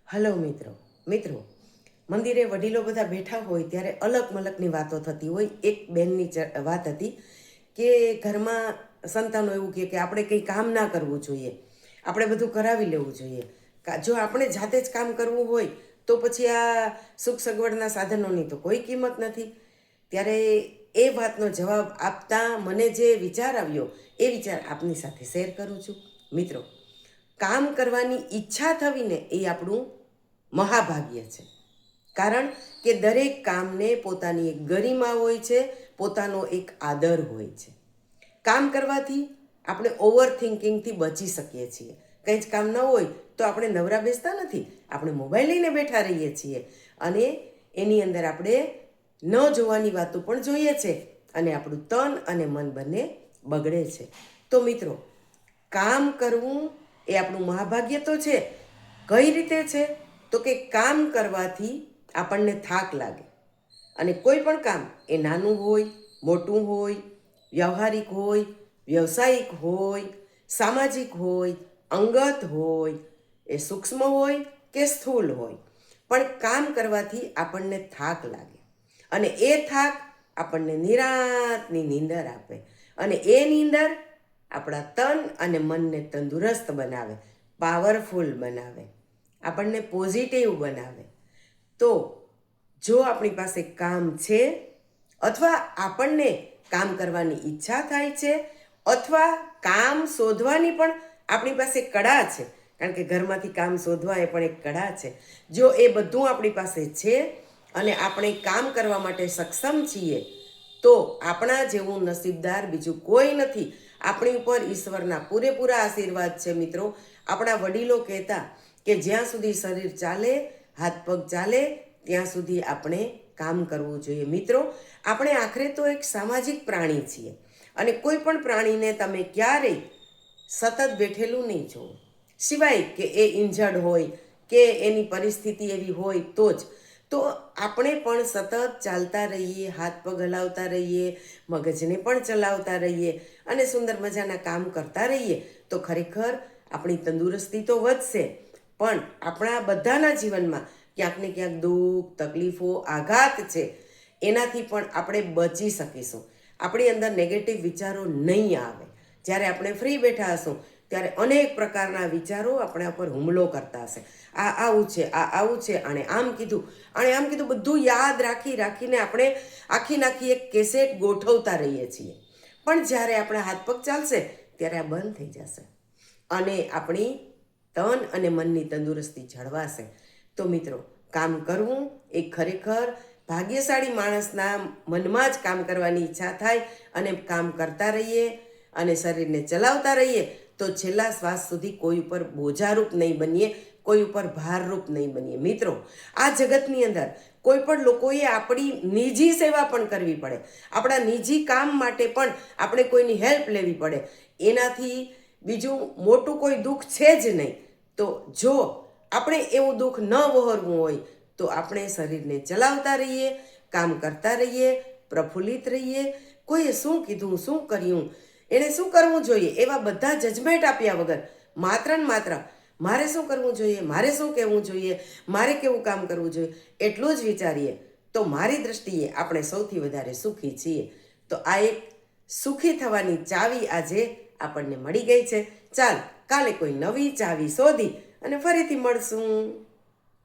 Hello મિત્રો મંદિરે વડીલો બધા બેઠા હોય ત્યારે અલગ મલકની વાતો થતી હોય. એક બેનની વાત હતી કે ઘરમાં સંતાનો એવું કહે કે આપણે કંઈ કામ ના કરવું જોઈએ, આપણે બધું કરાવી લેવું જોઈએ. જો આપણે જાતે જ કામ કરવું હોય તો પછી આ સુખ સગવડના સાધનોની તો કોઈ કિંમત નથી. ત્યારે એ વાતનો જવાબ આપતા મને જે વિચાર આવ્યો એ વિચાર આપની સાથે શેર કરું છું. મિત્રો, કામ કરવાની ઈચ્છા થવી ને એ આપણું મહાભાગ્ય છે. કારણ કે દરેક કામને પોતાની એક ગરિમા હોય છે, પોતાનો એક આદર હોય છે. કામ કરવાથી આપણે ઓવર થિંકિંગથી બચી શકીએ છીએ. કંઈ જ કામ ન હોય તો આપણે નવરા બેસતા નથી, આપણે મોબાઈલ લઈને બેઠા રહીએ છીએ અને એની અંદર આપણે ન જોવાની વાતો પણ જોઈએ છે અને આપણું તન અને મન બંને બગડે છે. તો મિત્રો, કામ કરવું એ આપણું મહાભાગ્ય તો છે. કઈ રીતે છે? તો કે કામ કરવાથી આપણને થાક લાગે અને કોઈ પણ કામ એ નાનું હોય, મોટું હોય, વ્યવહારિક હોય, વ્યવસાયિક હોય, સામાજિક હોય, અંગત હોય, એ સૂક્ષ્મ હોય કે સ્થૂળ હોય, પણ કામ કરવાથી આપણને થાક લાગે અને એ થાક આપણને નિરાંતની નીંદર આપે અને એ નીંદર આપણા તન અને મનને તંદુરસ્ત બનાવે, પાવરફુલ બનાવે, આપણને પોઝિટિવ બનાવે. તો જો આપણી પાસે કામ છે અથવા આપણને કામ કરવાની ઈચ્છા થાય છે અથવા કામ શોધવાની પણ આપણી પાસે કળા છે, કારણ કે ઘરમાંથી કામ શોધવા એ પણ એક કળા છે. જો એ બધું આપણી પાસે છે અને આપણે કામ કરવા માટે સક્ષમ છીએ તો આપણા જેવું નસીબદાર બીજું કોઈ નથી. આપણી ઉપર ઈશ્વરના પૂરેપૂરા આશીર્વાદ છે. મિત્રો, આપણા વડીલો કહેતા કે જ્યાં સુધી શરીર ચાલે, હાથ પગ ચાલે, ત્યાં સુધી આપણે કામ કરવું જોઈએ. મિત્રો, આપણે આખરે તો એક સામાજિક પ્રાણી છીએ અને કોઈ પણ પ્રાણીને તમે ક્યારેય સતત બેઠેલું નહીં જુઓ, સિવાય કે એ ઇન્જર્ડ હોય કે એની પરિસ્થિતિ એવી હોય તો આપણે પણ સતત ચાલતા રહીએ, હાથ પગ હલાવતા રહીએ, મગજને પણ ચલાવતા રહીએ અને સુંદર મજાના કામ કરતા રહીએ તો ખરેખર આપણી તંદુરસ્તી તો વધશે, પણ આપણા બધાના જીવનમાં ક્યાંક ને ક્યાંક દુઃખ, તકલીફો, આઘાત છે, એનાથી પણ આપણે બચી શકીશું. આપણી અંદર નેગેટિવ વિચારો નહીં આવે. જ્યારે આપણે ફ્રી બેઠા હશું ત્યારે અનેક પ્રકારના વિચારો આપણા પર હુમલો કરતા હશે. આ આવું છે, આ આવું છે, આણે આમ કીધું, બધું યાદ રાખીને આપણે આખી એક કેસેટ ગોઠવતા રહીએ છીએ. પણ જ્યારે આપણા હાથ પગ ચાલશે ત્યારે આ બંધ થઈ જશે અને આપણી તન અને મનની તંદુરસ્તી જળવાશે. તો મિત્રો, કામ કરવું એ ખરેખર ભાગ્યશાળી માણસના મનમાં જ કામ કરવાની ઈચ્છા થાય અને કામ કરતા રહીએ અને શરીરને ચલાવતા રહીએ તો છેલ્લા શ્વાસ સુધી કોઈ ઉપર બોજારૂપ નહીં બનીએ, કોઈ ઉપર ભારરૂપ નહીં બનીએ. મિત્રો, આ જગતની અંદર કોઈ પણ લોકોએ આપણી નિજી સેવા પણ કરવી પડે, આપણા નિજી કામ માટે પણ આપણે કોઈની હેલ્પ લેવી પડે. એનાથી બીજું મોટું કોઈ દુઃખ છે જ નહીં. તો જો આપણે એવું દુઃખ ન વહોરવું હોય તો આપણે શરીરને ચલાવતા રહીએ, કામ કરતા રહીએ, પ્રફુલ્લિત રહીએ. કોઈએ શું કીધું, શું કર્યું, એણે શું કરવું જોઈએ એવા બધા જજમેન્ટ આપ્યા વગર માત્ર ને માત્ર મારે શું કરવું જોઈએ, મારે શું કહેવું જોઈએ, મારે કેવું કામ કરવું જોઈએ એટલું જ વિચારીએ તો મારી દૃષ્ટિએ આપણે સૌથી વધારે સુખી છીએ. તો આ એક સુખી થવાની ચાવી આજે આપણને મળી ગઈ છે. ચાલ, કાલે કોઈ નવી ચાવી શોધી અને ફરીથી મળશું.